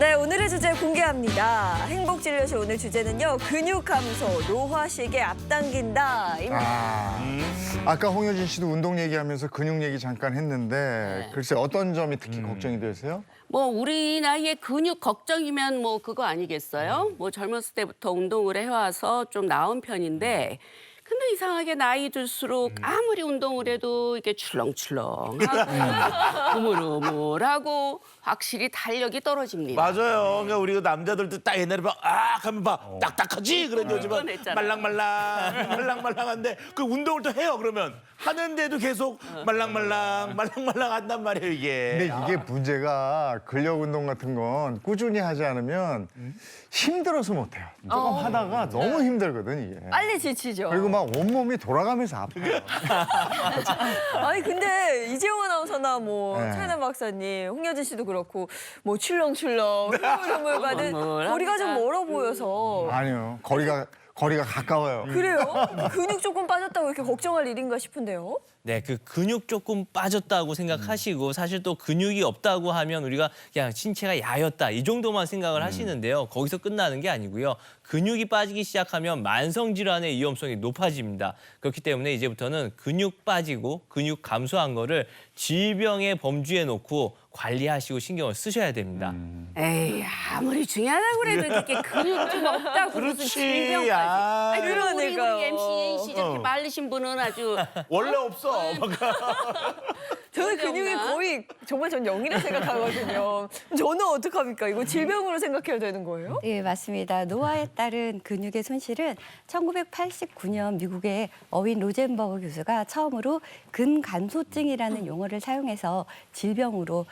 네, 오늘의 주제 공개합니다. 행복진료실 오늘 주제는요. 근육 감소, 노화식에 앞당긴다. 아까 홍효진 씨도 운동 얘기하면서 근육 얘기 잠깐 했는데 글쎄 어떤 점이 특히 걱정이 되세요? 뭐 우리 나이에 근육 걱정이면 뭐 그거 아니겠어요? 뭐 젊었을 때부터 운동을 해와서 좀 나은 편인데 근데 이상하게 나이 들수록 아무리 운동을 해도 이게 출렁출렁하고 우물우물하고 확실히 달력이 떨어집니다. 맞아요. 그러니까 우리 남자들도 딱 옛날에 하면 딱딱하지. 그런데 요즘은 했잖아요. 말랑말랑한데 그 운동을 또 해요. 그러면 하는데도 계속 말랑말랑 한단 말이에요 이게. 근데 이게 문제가 근력 운동 같은 건 꾸준히 하지 않으면 힘들어서 못해요. 조금 하다가 너무 힘들거든 이게. 빨리 지치죠. 그리고 막 온몸이 돌아가면서 아파요. 아니 근데 이재용 아나운서나 뭐 네. 최은하 박사님, 홍여진 씨도 그렇고 뭐 출렁출렁 흐물흐물가는 거리가 좀 멀어 보여서 아니요. 거리가 가까워요. 그래요? 근육 조금 빠졌다고 이렇게 걱정할 일인가 싶은데요. 네, 그 근육 조금 빠졌다고 생각하시고 사실 또 근육이 없다고 하면 우리가 그냥 신체가 야였다 이 정도만 생각을 하시는데요. 거기서 끝나는 게 아니고요. 근육이 빠지기 시작하면 만성 질환의 위험성이 높아집니다. 그렇기 때문에 이제부터는 근육 빠지고 근육 감소한 거를 질병의 범주에 놓고 관리하시고 신경을 쓰셔야 됩니다. 에이 아무리 중요하다고 그래도 이렇게 근육 좀 없다고 무슨 그렇지. 질병까지. 아, 아니, 그럼 우리 그러니까요. MC 저렇게 말리신 분은 아주 원래 없어. 저는 그러지 근육이 않나? 거의 정말 전 0이라 생각하거든요. 저는 어떡합니까? 이거 질병으로 생각해야 되는 거예요? 네, 맞습니다. 노화에 따른 근육의 손실은 1989년 미국의 어윈 로젠버그 교수가 처음으로 근감소증이라는 용어를 사용해서 질병으로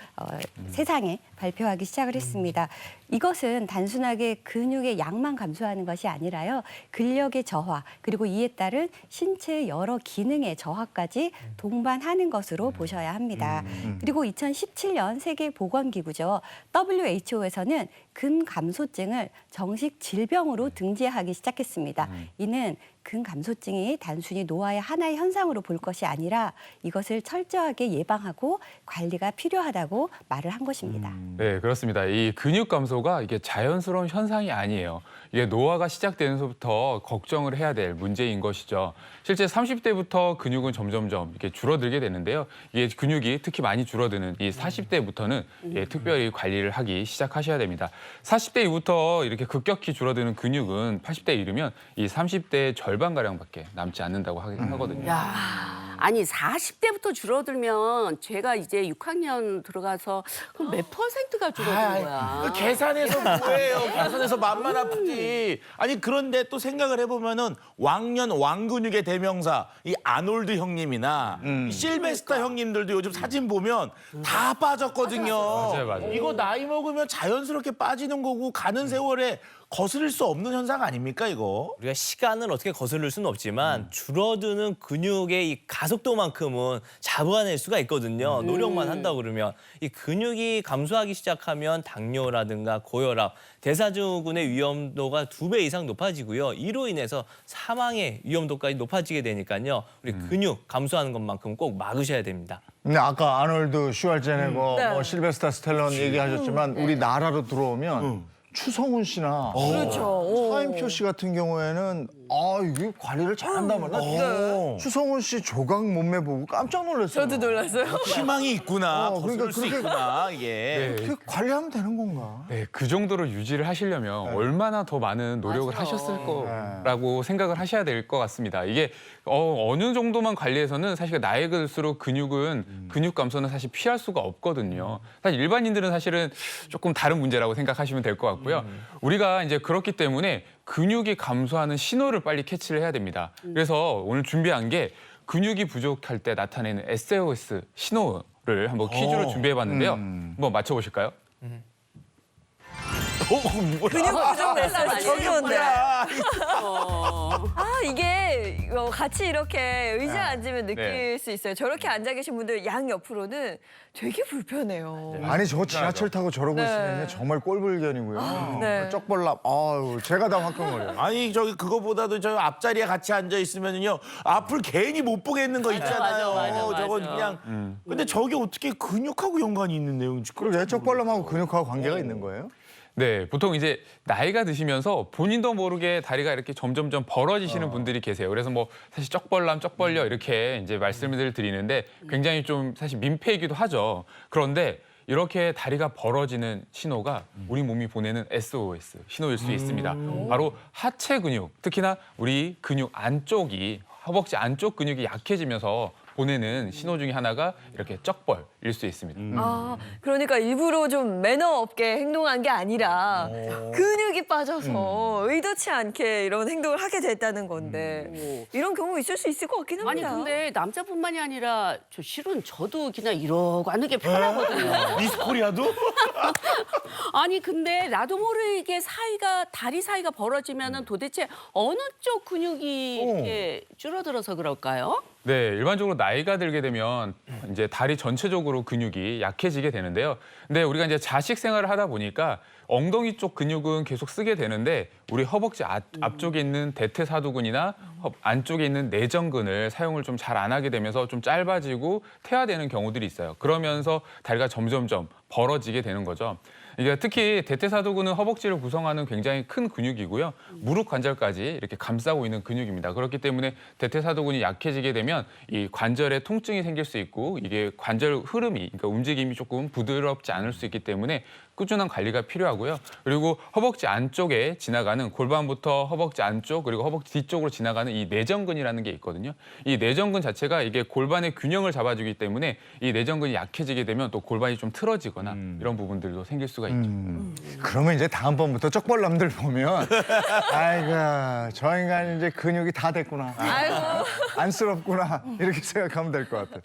세상에 발표하기 시작을 했습니다. 이것은 단순하게 근육의 양만 감소하는 것이 아니라요. 근력의 저하 그리고 이에 따른 신체의 여러 기능의 저하까지 동반하는 것으로 보셔야 합니다. 그리고 2017년 세계보건기구죠. WHO에서는 근감소증을 정식 질병으로 등재하기 시작했습니다. 이는 근감소증이 단순히 노화의 하나의 현상으로 볼 것이 아니라 이것을 철저하게 예방하고 관리가 필요하다고 말을 한 것입니다. 네, 그렇습니다. 이 근육 감소가 이게 자연스러운 현상이 아니에요. 이게 노화가 시작되면서부터 걱정을 해야 될 문제인 것이죠. 실제 30대부터 근육은 점점점 이렇게 줄어들게 되는데요. 이게 근육이 특히 많이 줄어드는 이 40대부터는 특별히 관리를 하기 시작하셔야 됩니다. 40대 이후부터 이렇게 급격히 줄어드는 근육은 80대에 이르면 이 30대의 절반가량밖에 남지 않는다고 하거든요. 야, 아니 40대부터 줄어들면 제가 이제 6학년 들어가서 그럼 몇 퍼센트가 줄어든 거야? 계산해서 뭐예요? 계산해서 맘만 아프지. 아니 그런데 또 생각을 해보면은 왕년 왕근육의 대명사 이 아놀드 형님이나 이 실베스타 형님들도 요즘 사진 보면 다 빠졌거든요. 맞아요. 이거 나이 먹으면 자연스럽게 빠지는 거고 가는 세월에 거스를 수 없는 현상 아닙니까 이거? 우리가 시간을 어떻게 거스를 수는 없지만 줄어드는 근육의 이 가속도만큼은 잡아낼 수가 있거든요. 노력만 한다고 그러면. 이 근육이 감소하기 시작하면 당뇨라든가 고혈압, 대사증후군의 위험도가 2배 이상 높아지고요. 이로 인해서 사망의 위험도까지 높아지게 되니까요. 우리 근육 감소하는 것만큼 꼭 막으셔야 됩니다. 근데 아까 아놀드 슈왈제네거, 네. 뭐 실베스타 스텔론 얘기하셨지만 우리 나라로 들어오면 추성훈 씨나 그렇죠. 차인표 씨 같은 경우에는 이게 관리를 잘한단 말이야. 추성훈 씨 조각 몸매 보고 깜짝 놀랐어요. 저도 놀랐어요. 희망이 있구나. 그러니까 거스를 수 그렇게- 있구나 이게. 어떻게 관리하면 되는 건가? 네, 그 정도로 유지를 하시려면 얼마나 더 많은 노력을 맞아. 하셨을 거라고 생각을 하셔야 될 것 같습니다. 이게 어느 정도만 관리해서는 사실 나이가 들수록 근육 감소는 사실 피할 수가 없거든요. 사실 일반인들은 사실은 조금 다른 문제라고 생각하시면 될 것 같고요. 우리가 이제 그렇기 때문에 근육이 감소하는 신호를 빨리 캐치를 해야 됩니다. 그래서 오늘 준비한 게 근육이 부족할 때 나타내는 SOS 신호를 한번 퀴즈로 준비해봤는데요. 한번 맞춰보실까요? 근육 부족 메시지 좋은데. 이게 같이 이렇게 의자에 앉으면 느낄 네. 수 있어요. 저렇게 앉아 계신 분들 양 옆으로는 되게 불편해요. 아니 저 지하철 타고 저러고 네. 있으면 정말 꼴불견이고요. 네. 쪽벌람, 제가 다 화끈거려요. 아니 저기 그거보다도 저 앞자리에 같이 앉아 있으면요 앞을 괜히 못 보겠는 거 있잖아요. 맞아. 저건 그냥. 근데 저게 어떻게 근육하고 연관이 있는 내용인지. 그리고 쪽벌람하고 근육하고 관계가 있는 거예요? 네, 보통 이제 나이가 드시면서 본인도 모르게 다리가 이렇게 점점점 벌어지시는 분들이 계세요. 그래서 뭐 사실 쩍 벌려 이렇게 이제 말씀을 드리는데 굉장히 좀 사실 민폐이기도 하죠. 그런데 이렇게 다리가 벌어지는 신호가 우리 몸이 보내는 SOS 신호일 수 있습니다. 바로 하체 근육, 특히나 우리 근육 안쪽이 허벅지 안쪽 근육이 약해지면서 보내는 신호 중에 하나가 이렇게 쩍벌일 수 있습니다. 아, 그러니까 일부러 좀 매너 없게 행동한 게 아니라 근육이 빠져서 의도치 않게 이런 행동을 하게 됐다는 건데 이런 경우 있을 수 있을 것 같긴 아니 합니다. 근데 남자뿐만이 아니라 저 실은 저도 그냥 이러고 하는 게 편하거든요. 미스 코리아도? 아니 근데 나도 모르게 다리 사이가 벌어지면은 도대체 어느 쪽 근육이 이렇게 줄어들어서 그럴까요? 네, 일반적으로 나이가 들게 되면 이제 다리 전체적으로 근육이 약해지게 되는데요. 근데 우리가 이제 자식 생활을 하다 보니까 엉덩이 쪽 근육은 계속 쓰게 되는데 우리 허벅지 앞쪽에 있는 대퇴사두근이나 안쪽에 있는 내전근을 사용을 좀 잘 안 하게 되면서 좀 짧아지고 퇴화되는 경우들이 있어요. 그러면서 다리가 점점점 벌어지게 되는 거죠. 이게 특히 대퇴사두근은 허벅지를 구성하는 굉장히 큰 근육이고요. 무릎 관절까지 이렇게 감싸고 있는 근육입니다. 그렇기 때문에 대퇴사두근이 약해지게 되면 이 관절에 통증이 생길 수 있고 이게 관절 흐름이, 그러니까 움직임이 조금 부드럽지 않을 수 있기 때문에 꾸준한 관리가 필요하고요. 그리고 허벅지 안쪽에 지나가는 골반부터 허벅지 안쪽 그리고 허벅지 뒤쪽으로 지나가는 이 내전근이라는 게 있거든요. 이 내전근 자체가 이게 골반의 균형을 잡아주기 때문에 이 내전근이 약해지게 되면 또 골반이 좀 틀어지거나 이런 부분들도 생길 수가 있죠. 그러면 이제 다음번부터 쪽벌남들 보면 아이고 저 인간 이제 근육이 다 됐구나. 아이고. 안쓰럽구나 이렇게 생각하면 될 것 같아요.